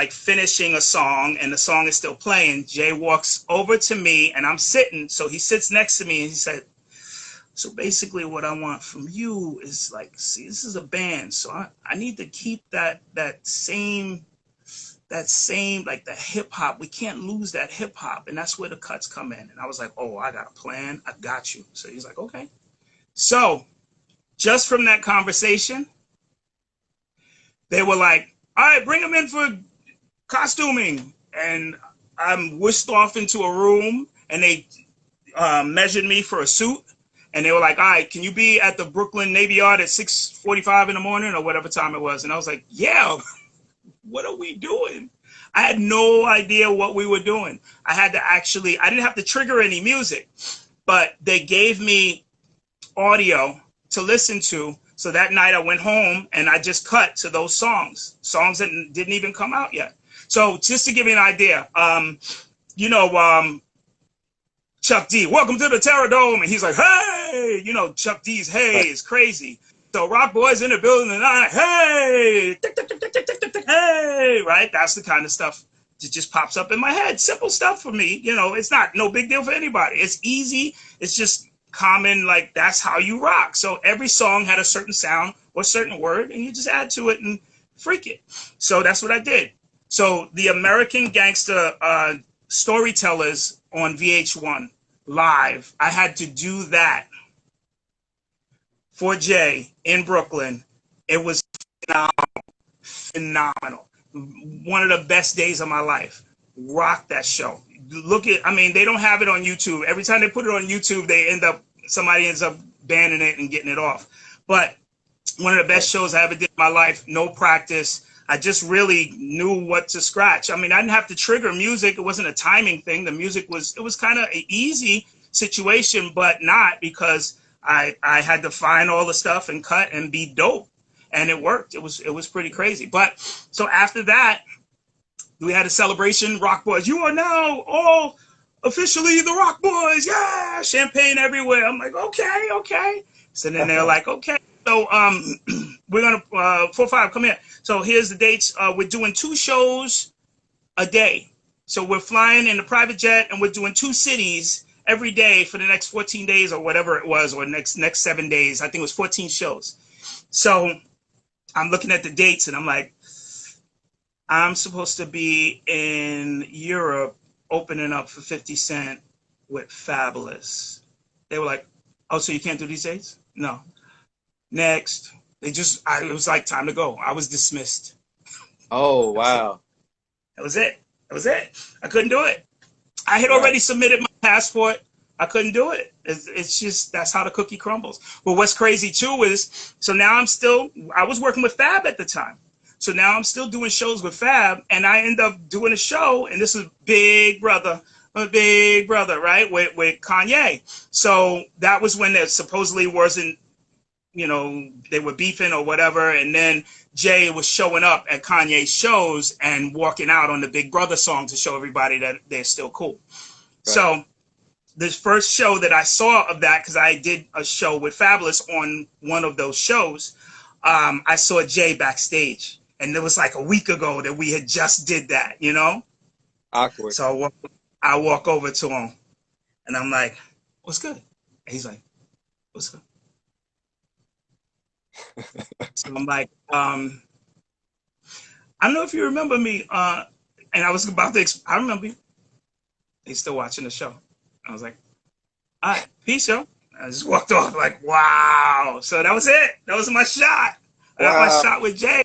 like finishing a song and the song is still playing, Jay walks over to me and I'm sitting. So he sits next to me and he said, so basically what I want from you is like, see, this is a band. So I need to keep that same, like the hip hop. We can't lose that hip hop. And that's where the cuts come in. And I was like, oh, I got a plan. I got you. So he's like, okay. So just from that conversation, they were like, all right, bring him in for costuming. And I'm whisked off into a room and they measured me for a suit. And they were like, all right, can you be at the Brooklyn Navy Yard at 6:45 in the morning or whatever time it was? And I was like, yeah, what are we doing? I had no idea what we were doing. I didn't have to trigger any music, but they gave me audio to listen to. So that night I went home and I just cut to those songs that didn't even come out yet. So just to give you an idea, Chuck D, welcome to the Terror Dome. And he's like, hey, Chuck D's hey is crazy. So Rock Boy's in the building and I'm like, hey, tick, tick, tick, tick, tick, tick, tick, hey, right? That's the kind of stuff that just pops up in my head. Simple stuff for me. It's not no big deal for anybody. It's easy. It's just common, like that's how you rock. So every song had a certain sound or certain word and you just add to it and freak it. So that's what I did. So the American Gangster storytellers on VH1 live, I had to do that for Jay in Brooklyn. It was phenomenal. One of the best days of my life. Rock that show. They don't have it on YouTube. Every time they put it on YouTube, somebody ends up banning it and getting it off. But one of the best shows I ever did in my life, no practice. I just really knew what to scratch. I didn't have to trigger music. It wasn't a timing thing. The music it was kind of an easy situation, but not because I had to find all the stuff and cut and be dope. And it worked. It was pretty crazy. But so after that, we had a celebration. Rock Boys, you are now all officially the Rock Boys. Yeah, champagne everywhere. I'm like, okay. So then they're like, okay. So we're gonna 4our5ive, come here. So here's the dates. We're doing 2 shows a day. So we're flying in a private jet and we're doing 2 cities every day for the next 14 days or whatever it was, or next 7 days. I think it was 14 shows. So I'm looking at the dates and I'm like, I'm supposed to be in Europe opening up for 50 Cent with Fabulous. They were like, oh, so you can't do these dates? No. Next. It was like time to go. I was dismissed. Oh, wow. That was it. I couldn't do it. I had already submitted my passport. I couldn't do it. It's just, that's how the cookie crumbles. But what's crazy too is, so now I was working with Fab at the time. So now I'm still doing shows with Fab and I end up doing a show, and this is Big Brother, right? With Kanye. So that was when there supposedly wasn't, they were beefing or whatever. And then Jay was showing up at Kanye's shows and walking out on the Big Brother song to show everybody that they're still cool. Right. So this first show that I saw of that, because I did a show with Fabulous on one of those shows, I saw Jay backstage. And it was like a week ago that we had just did that, Awkward. So I walk over to him and I'm like, what's good? And he's like, what's good? So I'm like, I don't know if you remember me. And I was about to, I remember you. He's still watching the show. I was like, all right, peace, yo. I just walked off like, wow. So that was it. That was my shot. I got my shot with Jay.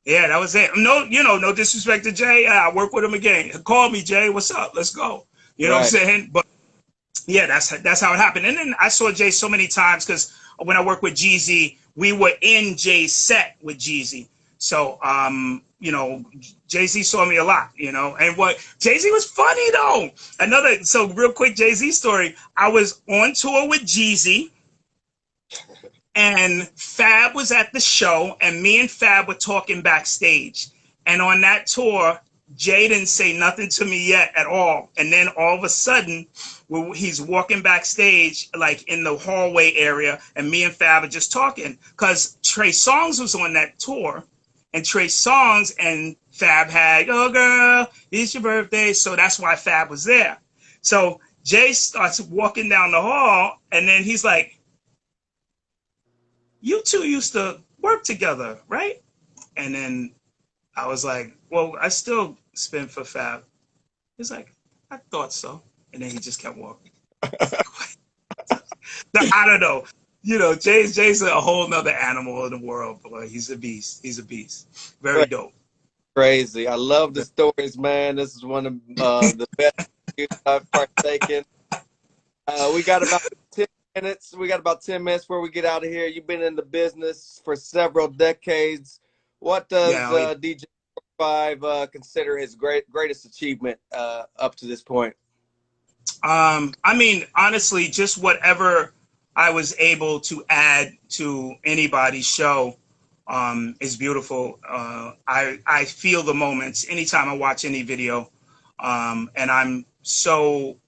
Yeah, that was it. No, no disrespect to Jay. I work with him again. Call me, Jay. What's up? Let's go. You know what I'm saying? But yeah, that's how it happened. And then I saw Jay so many times because when I worked with Jeezy, we were in Jay's set with Jeezy. So, Jay-Z saw me a lot, and what Jay-Z was funny though. So real quick, Jay-Z story. I was on tour with Jeezy and Fab was at the show and me and Fab were talking backstage. And on that tour, Jay didn't say nothing to me yet at all. And then all of a sudden, he's walking backstage, like in the hallway area, and me and Fab are just talking. Because Trey Songz was on that tour, and Trey Songz and Fab had, oh girl, it's your birthday. So that's why Fab was there. So Jay starts walking down the hall, and then he's like, you two used to work together, right? And then I was like, well, I still spin for Fab. He's like, I thought so. And then he just kept walking. I don't know. You know, Jay's a whole nother animal in the world, boy. He's a beast. He's a beast. Very dope. Crazy. I love the stories, man. This is one of the best I've partaken. We got about 10 minutes. We got about 10 minutes before we get out of here. You've been in the business for several decades. What does DJ 4our5ive consider his greatest achievement up to this point? I mean, honestly, just whatever I was able to add to anybody's show is beautiful. I feel the moments anytime I watch any video, and I'm so,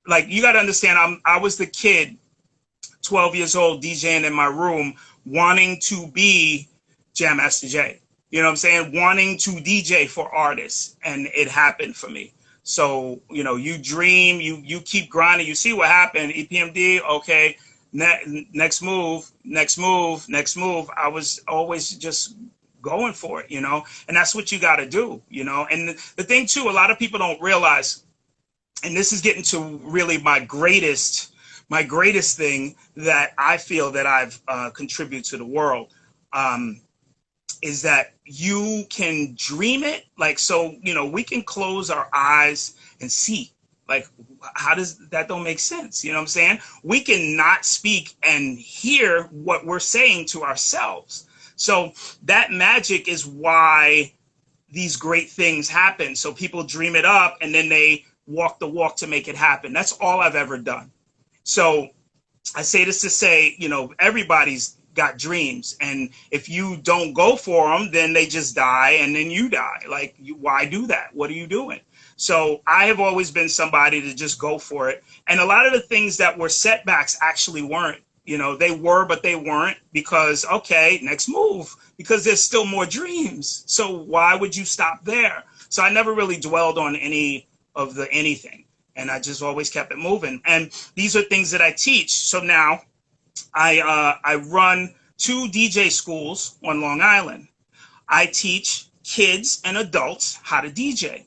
like, you got to understand, I was the kid, 12 years old, DJing in my room, wanting to be Jam Master Jay. You know what I'm saying? Wanting to DJ for artists, and it happened for me. So, you know, you dream, you keep grinding, you see what happened, EPMD, okay, next move. I was always just going for it, you know, and that's what you got to do, you know. And the thing too, a lot of people don't realize, and this is getting to really my greatest thing that I feel that I've contributed to the world, is that you can dream it. Like, so, you know, we can close our eyes and see, like, how does that don't make sense? You know what I'm saying? We can not speak and hear what we're saying to ourselves. So that magic is why these great things happen. So people dream it up and then they walk the walk to make it happen. That's all I've ever done. So I say this to say, you know, everybody's got dreams, and if you don't go for them, then they just die, and then you die. Like, why do that? What are you doing? So I have always been somebody to just go for it. And a lot of the things that were setbacks actually weren't. You know, they were, but they weren't, because, okay, next move, because there's still more dreams. So why would you stop there? So I never really dwelled on any of the anything, and I just always kept it moving. And these are things that I teach. So now I run 2 DJ schools on Long Island. I teach kids and adults how to DJ.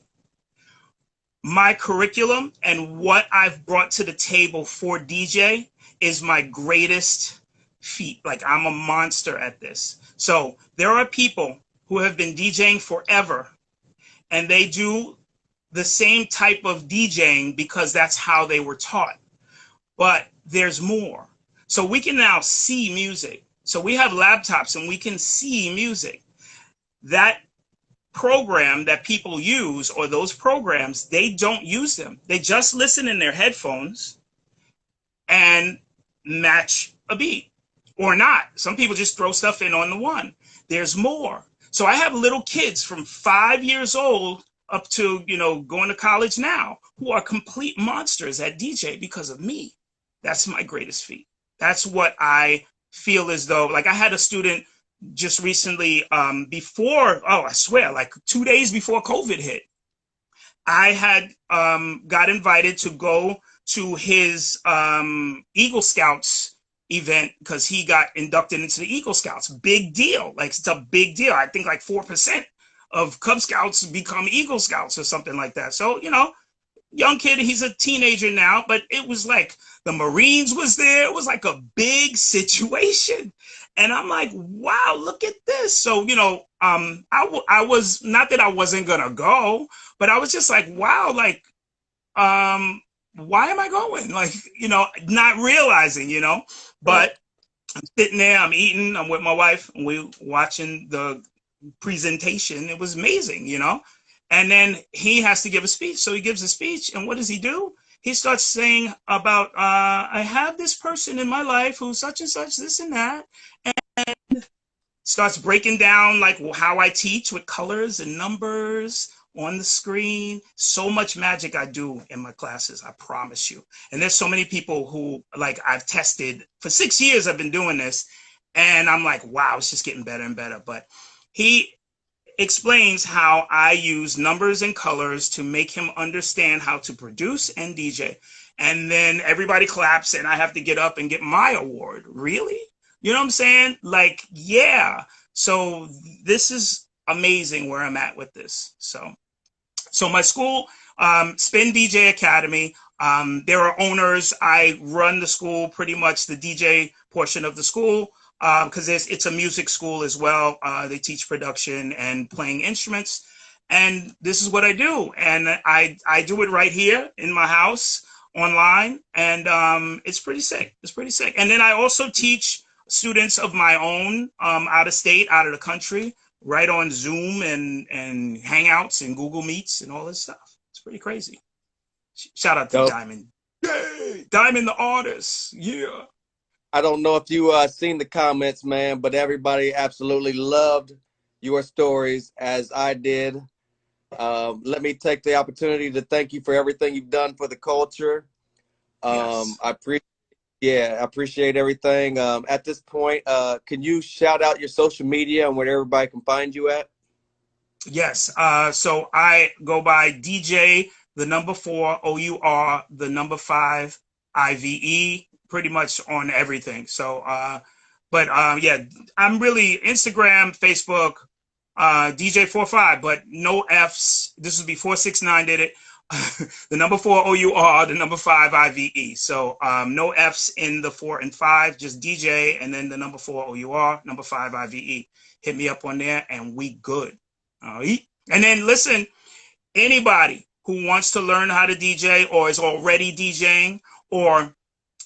My curriculum and what I've brought to the table for DJ is my greatest feat. Like, I'm a monster at this. So there are people who have been DJing forever, and they do the same type of DJing because that's how they were taught. But there's more. So we can now see music. So we have laptops and we can see music. That program that people use, or those programs, they don't use them. They just listen in their headphones and match a beat, or not. Some people just throw stuff in on the one. There's more. So I have little kids from 5 years old up to, you know, going to college now, who are complete monsters at DJ because of me. That's my greatest feat. That's what I feel as though, like, I had a student just recently, before, I swear, like 2 days before COVID hit, I had got invited to go to his Eagle Scouts event, because he got inducted into the Eagle Scouts. Big deal. Like, it's a big deal. I think like 4% of Cub Scouts become Eagle Scouts or something like that. So, you know, young kid, he's a teenager now, but it was like the Marines was there. It was like a big situation. And I'm like, wow, look at this. So, you know, I was, not that I wasn't going to go, but I was just like, wow, like, why am I going? Like, you know, not realizing, you know, but I'm sitting there, I'm eating, I'm with my wife, and we watching the presentation. It was amazing, you know. And then he has to give a speech. So he gives a speech, and what does he do? He starts saying about, I have this person in my life who's such and such, this and that, and starts breaking down like how I teach with colors and numbers on the screen. So much magic I do in my classes, I promise you. And there's so many people who, like, I've tested for 6 years. I've been doing this, and I'm like, wow, it's just getting better and better. But he explains how I use numbers and colors to make him understand how to produce and DJ. And then everybody claps and I have to get up and get my award. Really? You know what I'm saying? Like, yeah. So this is amazing where I'm at with this. So my school, Spin DJ Academy, there are owners. I run the school, pretty much the DJ portion of the school, because it's a music school as well. They teach production and playing instruments. And this is what I do. And I do it right here in my house online. And it's pretty sick. It's pretty sick. And then I also teach students of my own out of state, out of the country, right on Zoom and Hangouts and Google Meets and all this stuff. It's pretty crazy. Shout out to Diamond. Yay! Diamond the artist. Yeah. I don't know if you seen the comments, man, but everybody absolutely loved your stories as I did. Let me take the opportunity to thank you for everything you've done for the culture. Yes. I appreciate everything. At this point, can you shout out your social media and where everybody can find you at? Yes. So I go by DJ, the number 4, OUR, the number 5, IVE, pretty much on everything. So, yeah, I'm really Instagram, Facebook, DJ 4our5ive, but no F's. This was before 6ix9ine did it. The number 4, OUR, the number 5, IVE. So no F's in the 4 and 5, just DJ, and then the number 4, OUR, number 5, IVE. Hit me up on there, and we good. All right. And then listen, anybody who wants to learn how to DJ or is already DJing or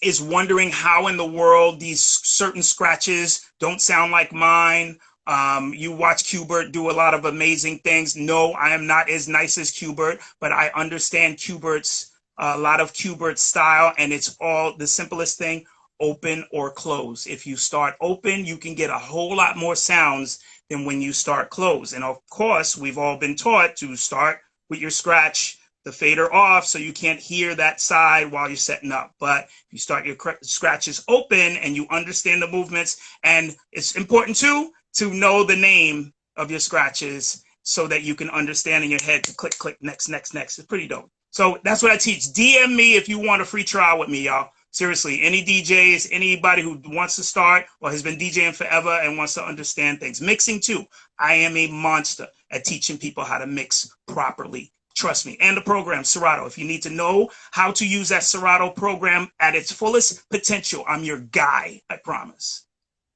is wondering how in the world these certain scratches don't sound like mine. You watch Qbert do a lot of amazing things. No, I am not as nice as Qbert, but I understand a lot of Qbert's style, and it's all the simplest thing, open or close. If you start open, you can get a whole lot more sounds than when you start close. And of course, we've all been taught to start with your scratch, the fader off, so you can't hear that side while you're setting up. But if you start your scratches open and you understand the movements, and it's important too to know the name of your scratches so that you can understand in your head to click, click, next, next, next. It's pretty dope. So that's what I teach. DM me if you want a free trial with me, y'all. Seriously, any DJs, anybody who wants to start or has been DJing forever and wants to understand things. Mixing too. I am a monster at teaching people how to mix properly. Trust me. And the program, Serato. If you need to know how to use that Serato program at its fullest potential, I'm your guy, I promise.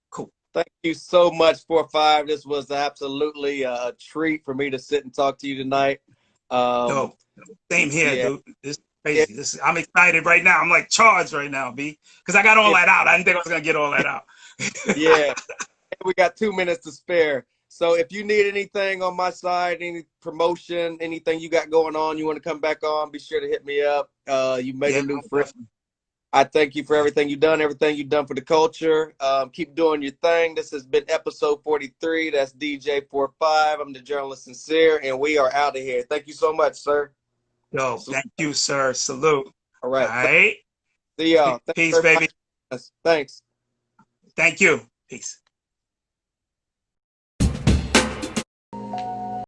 Cool. Thank you so much, 4our5ive. This was absolutely a treat for me to sit and talk to you tonight. Dope. Same here, dude. This is crazy. Yeah. I'm excited right now. I'm like charged right now, B. Because I got all that out. I didn't think I was going to get all that out. Yeah. We got 2 minutes to spare. So if you need anything on my side, any promotion, anything you got going on, you want to come back on, be sure to hit me up. You made a new friend. I thank you for everything you've done for the culture. Keep doing your thing. This has been episode 43. That's DJ 4our5ive. I'm the journalist Sin-seer, and we are out of here. Thank you so much, sir. Yo, thank you, sir. Salute. All right. All right. See y'all. Peace, baby. Thanks. Thank you. Peace.